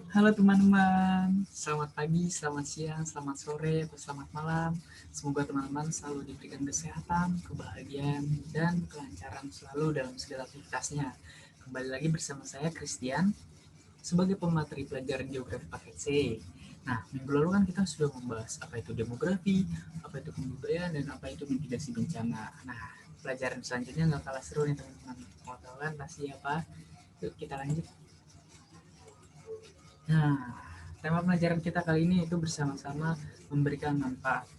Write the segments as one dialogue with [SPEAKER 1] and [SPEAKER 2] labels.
[SPEAKER 1] Halo teman-teman, selamat pagi, selamat siang, selamat sore, atau selamat malam. Semoga teman-teman selalu diberikan kesehatan, kebahagiaan, dan kelancaran selalu dalam segala aktivitasnya. Kembali lagi bersama saya, Christian, sebagai pemateri pelajaran geografi paket C. Nah, minggu lalu kan kita sudah membahas apa itu demografi, apa itu kebudayaan, dan apa itu mitigasi bencana. Nah, pelajaran selanjutnya nggak kalah seru nih teman-teman. Mau tahu kan pasti apa? Yuk kita lanjut. Nah, tema pelajaran kita kali ini itu bersama-sama memberikan manfaat.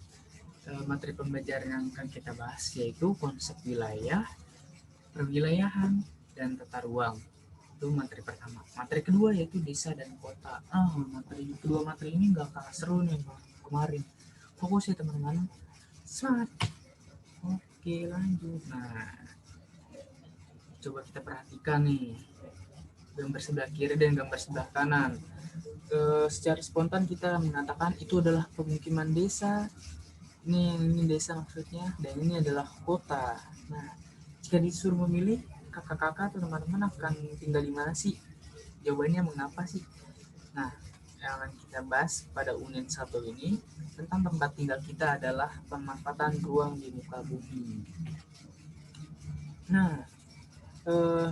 [SPEAKER 1] Materi pembelajaran yang akan kita bahas yaitu konsep wilayah, perwilayahan, dan tata ruang. Itu materi pertama. Materi kedua yaitu desa dan kota. Materi ini nggak kalah seru nih kemarin. Fokus ya teman-teman. Semangat. Oke lanjut. Nah, coba kita perhatikan nih gambar sebelah kiri dan gambar sebelah kanan. Secara spontan kita mengatakan itu adalah pemukiman desa, ini desa maksudnya, dan ini adalah kota. Nah, jika disuruh memilih, kakak-kakak atau teman-teman akan tinggal di mana sih? Jawabannya mengapa sih? Nah, yang akan kita bahas pada unit 1 ini tentang tempat tinggal kita adalah pemanfaatan ruang di muka bumi. Nah, eh,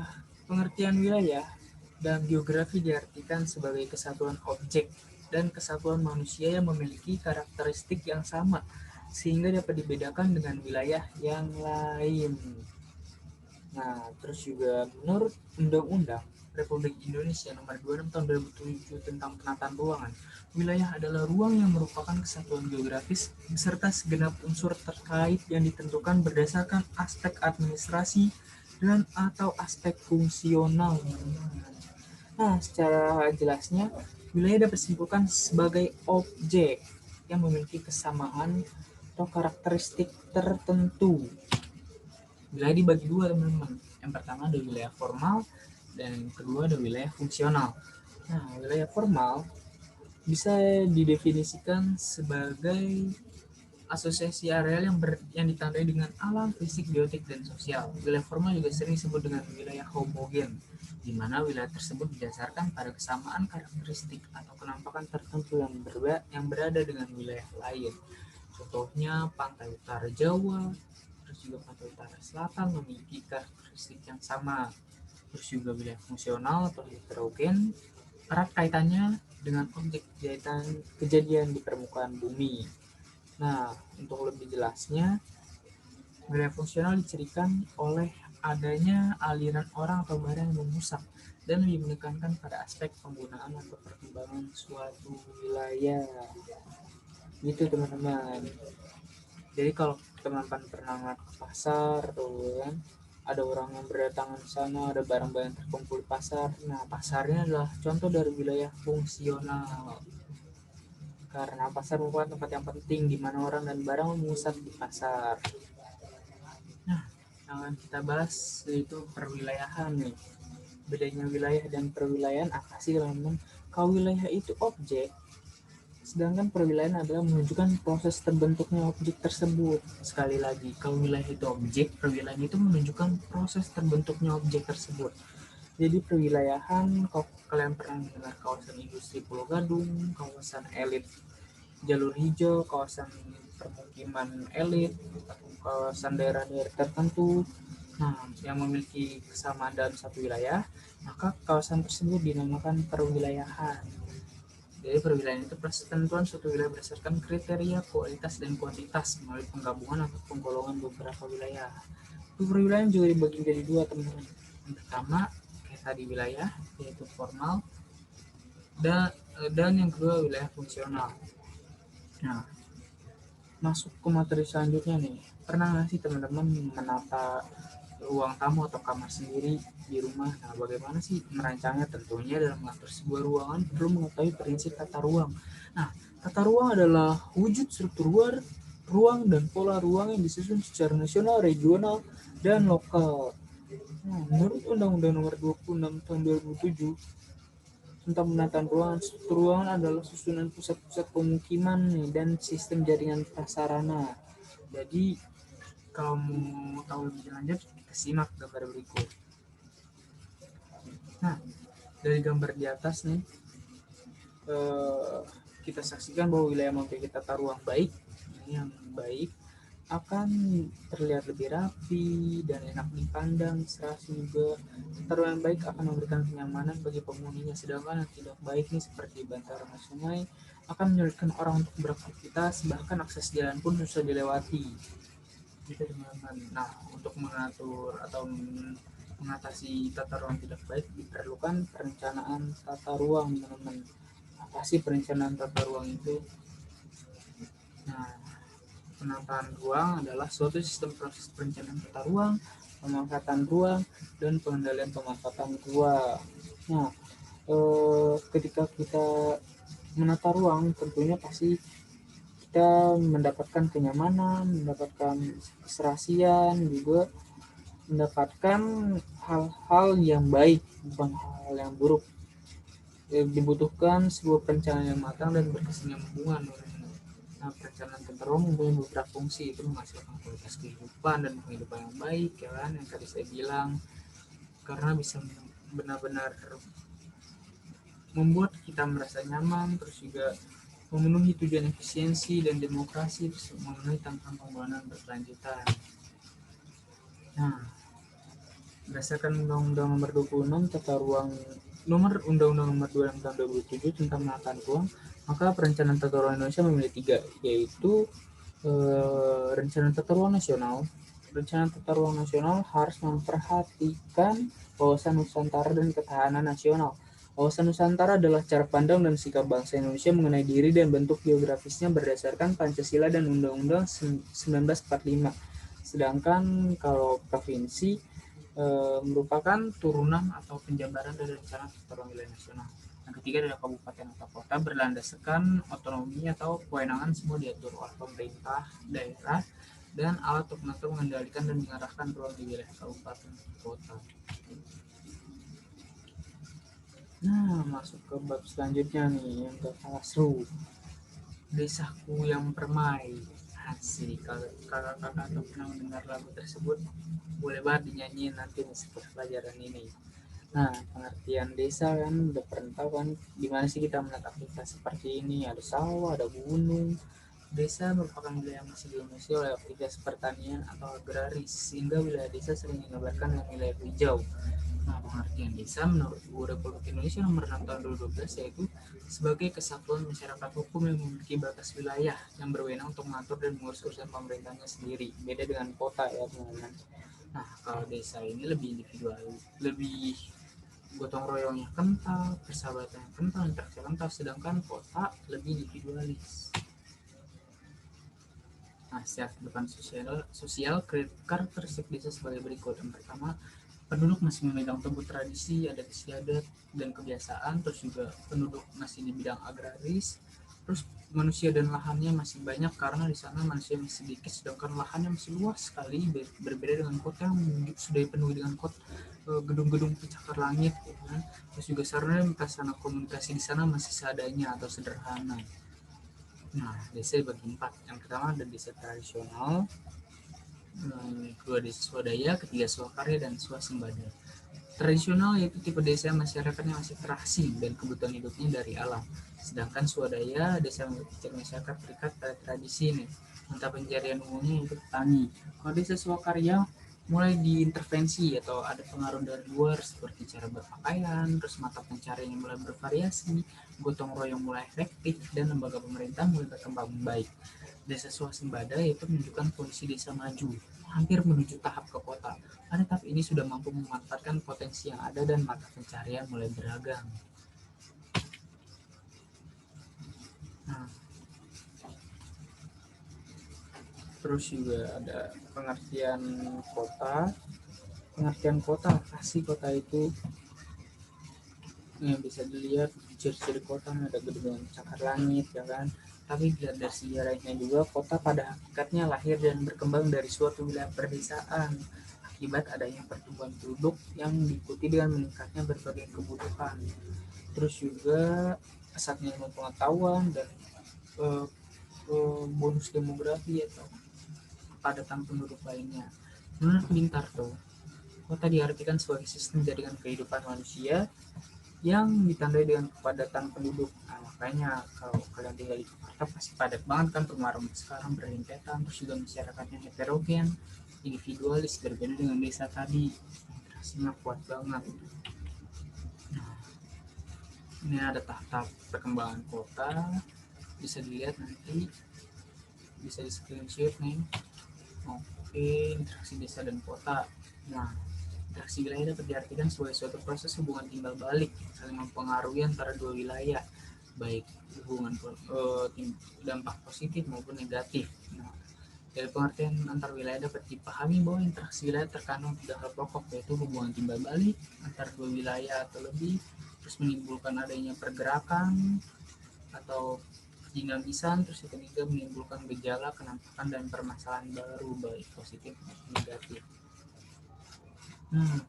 [SPEAKER 1] pengertian wilayah dan geografi diartikan sebagai kesatuan objek dan kesatuan manusia yang memiliki karakteristik yang sama sehingga dapat dibedakan dengan wilayah yang lain. Nah, terus juga menurut Undang-Undang Republik Indonesia Nomor 26 Tahun 2007 tentang penataan ruangan, wilayah adalah ruang yang merupakan kesatuan geografis beserta segenap unsur terkait yang ditentukan berdasarkan aspek administrasi dan atau aspek fungsional. Nah, secara jelasnya, wilayah dapat disimpulkan sebagai objek yang memiliki kesamaan atau karakteristik tertentu. Wilayah dibagi dua, teman-teman. Yang pertama ada wilayah formal dan yang kedua ada wilayah fungsional. Nah, wilayah formal bisa didefinisikan sebagai asosiasi areal yang ditandai dengan alam, fisik, biotik, dan sosial. Wilayah formal juga sering disebut dengan wilayah homogen, di mana wilayah tersebut didasarkan pada kesamaan karakteristik atau kenampakan tertentu yang berada dengan wilayah lain. Contohnya pantai utara Jawa, terus juga pantai utara selatan memiliki karakteristik yang sama. Terus juga wilayah fungsional atau heterogen erat kaitannya dengan objek kejadian di permukaan bumi. Nah, untuk lebih jelasnya, wilayah fungsional dicirikan oleh adanya aliran orang atau barang yang memusak dan lebih menekankan pada aspek penggunaan atau perkembangan suatu wilayah. Gitu teman-teman. Jadi kalau teman-teman pernah ke pasar tuh kan, ada orang yang berdatangan di sana, ada barang-barang terkumpul di pasar. Nah, pasarnya adalah contoh dari wilayah fungsional. Karena pasar merupakan tempat yang penting di mana orang dan barang memusat di pasar. Nah, yang akan kita bahas yaitu perwilayahan nih. Bedanya wilayah dan perwilayahan apa sih teman-teman? Kalau wilayah itu objek, sedangkan perwilayahan adalah menunjukkan proses terbentuknya objek tersebut. Sekali lagi, kalau wilayah itu objek, perwilayahan itu menunjukkan proses terbentuknya objek tersebut. Jadi perwilayahan, kalau kalian pernah mendengar kawasan industri Pulau Gadung, kawasan elit jalur hijau, kawasan permukiman elit, kawasan daerah-daerah tertentu, nah yang memiliki kesamaan dalam satu wilayah, maka kawasan tersebut dinamakan perwilayahan. Jadi perwilayahan itu proses penentuan suatu wilayah berdasarkan kriteria, kualitas, dan kuantitas melalui penggabungan atau penggolongan beberapa wilayah. Perwilayahan juga dibagi menjadi dua, teman-teman. Yang pertama, kayak tadi wilayah, yaitu formal, dan yang kedua wilayah fungsional. Nah, masuk ke materi selanjutnya nih. Pernah nggak sih teman-teman menata ruang tamu atau kamar sendiri di rumah? Nah, bagaimana sih merancangnya? Tentunya dalam mengatur sebuah ruangan perlu mengetahui prinsip tata ruang. Nah, tata ruang adalah wujud struktur ruang dan pola ruang yang disusun secara nasional, regional, dan lokal. Nah, menurut Undang-Undang Nomor 26 Tahun 2007 tentang penataan ruangan, struktur ruangan adalah susunan pusat-pusat pemukiman dan sistem jaringan prasarana. Jadi kalau mau tahu lebih lanjut, kita simak gambar berikut. Nah, dari gambar di atas nih, kita saksikan bahwa wilayah memiliki tata ruang baik, yang baik akan terlihat lebih rapi dan enak dipandang, serta juga tata ruang yang baik akan memberikan kenyamanan bagi penghuninya, sedangkan yang tidak baik nih seperti bantaran sungai akan menyulitkan orang untuk beraktivitas, bahkan akses jalan pun susah dilewati gitu teman-teman. Nah, untuk mengatur atau mengatasi tata ruang tidak baik diperlukan perencanaan tata ruang teman-teman. Apa sih perencanaan tata ruang itu? Nah, penataan ruang adalah suatu sistem proses perencanaan tata ruang, pemanfaatan ruang, dan pengendalian pemanfaatan ruang. Nah, ketika kita menata ruang tentunya pasti kita mendapatkan kenyamanan, mendapatkan keserasian, juga mendapatkan hal-hal yang baik, bukan hal yang buruk. Dibutuhkan sebuah perencanaan yang matang dan berkesinambungan. Nah, perencanaan tata ruang mempunyai beberapa fungsi, itu menghasilkan kualitas kehidupan dan kehidupan yang baik, ya kan, yang tadi saya bilang, karena bisa benar-benar membuat kita merasa nyaman, terus juga memenuhi tujuan efisiensi dan demokrasi, terus memenuhi tantangan pembangunan berkelanjutan. Nah, berdasarkan Undang-Undang Nomor 26 Tata Ruang Undang-Undang Nomor 26 Tahun 2007 tentang penataan ruang, maka perencanaan tata ruang Indonesia memiliki 3, yaitu rencana tata ruang nasional. Rencana tata ruang nasional harus memperhatikan wawasan Nusantara dan ketahanan nasional. Wawasan Nusantara adalah cara pandang dan sikap bangsa Indonesia mengenai diri dan bentuk geografisnya berdasarkan Pancasila dan Undang-Undang 1945. Sedangkan kalau provinsi merupakan turunan atau penjabaran dari rencana tata ruang wilayah nasional. Yang ketiga adalah kabupaten atau kota berlandaskan otonomi atau kewenangan semua diatur oleh pemerintah daerah dan alat untuk mengatur, mengendalikan, dan mengarahkan ruang di wilayah kabupaten kota. Nah, masuk ke bab selanjutnya nih, yang gak kalah seru. Desaku yang permai. Asik, kalau kakak-kakak atau pernah mendengar lagu tersebut, boleh banget dinyanyiin nanti setelah pelajaran ini. Nah, pengertian desa kan udah pernah tahu kan gimana sih kita menata aktivitas seperti ini, ada sawah, ada gunung. Desa merupakan wilayah yang masih didominasi oleh aktivitas pertanian atau agraris, sehingga wilayah desa sering digambarkan dengan wilayah hijau. Nah, pengertian desa menurut Buku Republik Indonesia nomor 6 tahun 2012 yaitu sebagai kesatuan masyarakat hukum yang memiliki batas wilayah yang berwenang untuk mengatur dan mengurus urusan pemerintahnya sendiri. Beda dengan kota ya teman-teman. Nah, kalau desa ini lebih individual, lebih gotong royongnya kental, persahabatannya kental, interaksi kental, sedangkan kota lebih individualis. Nah, secara kehidupan sosial karakteristik desa sebagai berikut. Yang pertama, penduduk masih memegang teguh tradisi, adat istiadat, dan kebiasaan. Terus juga penduduk masih di bidang agraris. Terus manusia dan lahannya masih banyak karena di sana manusia masih sedikit, sedangkan lahannya masih luas sekali, berbeda dengan kota yang sudah dipenuhi dengan gedung-gedung pencakar langit. Ya kan? Terus juga sarana dan prasarana komunikasi di sana masih seadanya atau sederhana. Nah, desa dibagi 4. Yang pertama ada desa tradisional, kedua desa swadaya, ketiga swakarya, dan swasembada. Tradisional yaitu tipe desa masyarakatnya masih terasing dan kebutuhan hidupnya dari alam. Sedangkan swadaya desa masyarakat terikat pada tradisi nih. Mata pencarian umumnya itu petani. Kalau desa swakarya mulai diintervensi atau ada pengaruh dari luar seperti cara berpakaian, terus mata pencarian yang mulai bervariasi, gotong royong mulai efektif, dan lembaga pemerintah mulai berkembang baik. Desa swasembada yaitu menunjukkan kondisi desa maju, hampir menuju tahap ke kota. Pada tahap ini sudah mampu memanfaatkan potensi yang ada dan mata pencarian mulai beragam. Nah, terus juga ada pengertian kota. Pengertian kota, kasih kota itu yang bisa dilihat ciri-ciri kota, ada gedung cakar langit ya kan. Tapi dilihat dari sejarahnya juga, kota pada hakikatnya lahir dan berkembang dari suatu wilayah perdesaan akibat adanya pertumbuhan penduduk yang diikuti dengan meningkatnya berbagai kebutuhan. Terus juga pesatnya ilmu pengetahuan dan bonus demografi atau kepadatan penduduk lainnya. Menurut Bintarto, kota diartikan sebagai sistem jaringan kehidupan manusia yang ditandai dengan kepadatan penduduk. Nah, makanya kalau kalian tinggal di Jakarta pasti padat banget kan, rumah-rumah sekarang berhimpitan, terus juga masyarakatnya heterogen, individualis, berbeda dengan desa tadi, interaksinya kuat banget. Nah, ini ada tahap perkembangan kota, bisa dilihat nanti, bisa di screenshot nih. Oke, interaksi desa dan kota. Nah, interaksi wilayah dapat diartikan sebagai suatu proses hubungan timbal balik saling mempengaruhi antara dua wilayah, baik hubungan dampak positif maupun negatif. Nah, dari pengertian antar wilayah dapat dipahami bahwa interaksi wilayah terkandung tiga hal pokok, yaitu hubungan timbal balik antar dua wilayah atau lebih, terus menimbulkan adanya pergerakan atau dinamisan, terus yang ketiga menimbulkan gejala, kenampakan, dan permasalahan baru baik positif maupun negatif.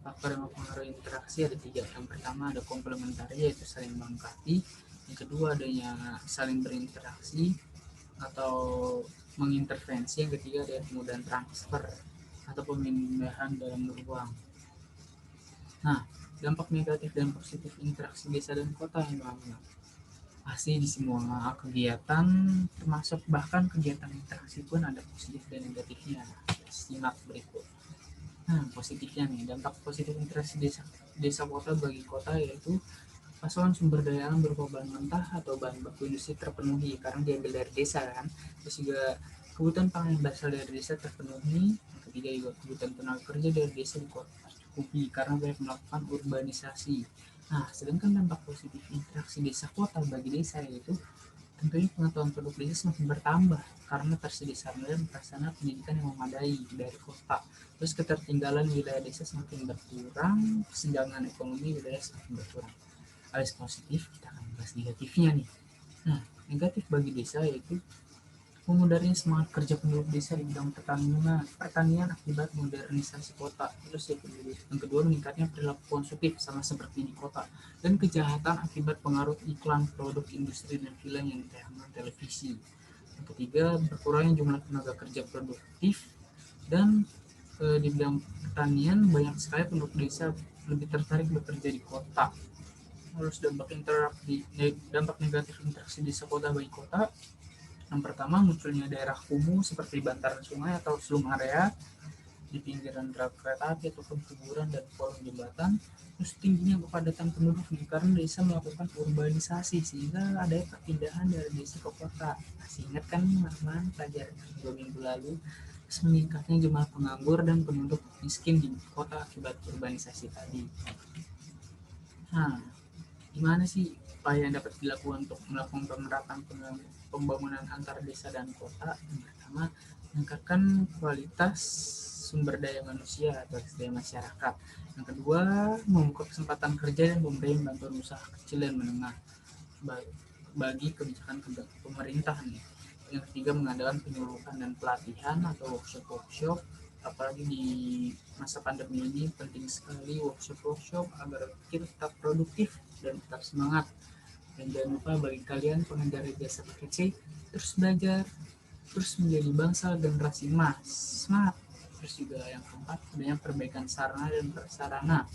[SPEAKER 1] Faktor yang mempengaruhi interaksi ada tiga. Yang pertama ada komplementari, yaitu saling melengkapi. Yang kedua adanya saling berinteraksi atau mengintervensi. Yang ketiga ada kemudahan transfer atau pemindahan dalam ruang. Nah, dampak negatif dan positif interaksi desa dan kota yang mana? Pasti di semua kegiatan, termasuk bahkan kegiatan interaksi pun ada positif dan negatifnya. Simak berikut. Nah, positifnya nih, dampak positif interaksi desa kota bagi kota yaitu pasokan sumber daya alam berupa bahan mentah atau bahan baku industri terpenuhi karena diambil dari desa kan. Terus juga kebutuhan pangan yang berasal dari desa terpenuhi. Yang ketiga juga kebutuhan tenaga kerja dari desa di kota tercukupi karena banyak melakukan urbanisasi. Nah, sedangkan dampak positif interaksi desa kota bagi desa yaitu tentunya pengetahuan penduduk desa semakin bertambah karena tersedia sarana dan prasarana pendidikan yang memadai dari kota. Terus ketertinggalan wilayah desa semakin berkurang, kesenjangan ekonomi wilayah semakin berkurang. Alis positif, kita akan bahas negatifnya nih. Nah, negatif bagi desa yaitu memudarnya semangat kerja penduduk desa di bidang pertanian akibat modernisasi kota. Terus yang kedua meningkatnya perilaku konsumtif sama seperti di kota, dan kejahatan akibat pengaruh iklan produk industri dan film yang ditayangkan televisi. Yang ketiga berkurangnya jumlah tenaga kerja produktif, dan di bidang pertanian banyak sekali penduduk desa lebih tertarik bekerja di kota. Terus dampak negatif interaksi desa kota bagi kota. Yang pertama munculnya daerah kumuh seperti bantaran sungai atau slum area di pinggiran rel kereta api atau kuburan dan kolong jembatan. Terus tingginya kepadatan penduduk karena desa melakukan urbanisasi sehingga ada perpindahan dari desa ke kota. Masih ingat kan teman-teman pelajaran 2 minggu lalu? Terus meningkatnya jumlah penganggur dan penduduk miskin di kota akibat urbanisasi tadi. Nah, gimana sih upaya yang dapat dilakukan untuk melakukan pemerataan pembangunan antar desa dan kota? Yang pertama, meningkatkan kualitas sumber daya manusia atau SDM masyarakat. Yang kedua, membuka kesempatan kerja dan memberi bantuan usaha kecil dan menengah bagi kebijakan pemerintah nih. Yang ketiga, mengadakan penyuluhan dan pelatihan atau workshop, apalagi di masa pandemi ini penting sekali workshop agar kita tetap produktif dan tetap semangat. Dan jangan lupa bagi kalian pengendara jasa paket C, terus belajar, terus menjadi bangsa generasi emas. Semangat. Terus juga yang keempat, adanya perbaikan sarana dan prasarana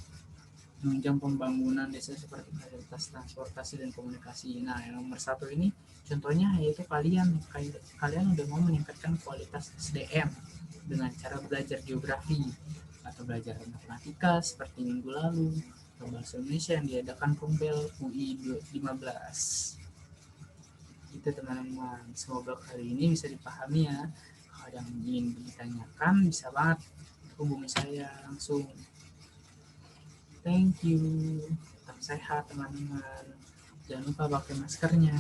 [SPEAKER 1] menunjang pembangunan desa seperti fasilitas transportasi dan komunikasi. Nah, yang nomor satu ini contohnya yaitu kalian udah mau meningkatkan kualitas SDM dengan cara belajar geografi atau belajar matematika seperti minggu lalu, atau bahasa Indonesia yang diadakan Kumpel UI 15. Itu teman-teman, semoga kali ini bisa dipahami ya. Kalau ada yang ingin ditanyakan bisa banget hubungi saya langsung. Thank you. Tetap sehat teman-teman. Jangan lupa pakai maskernya.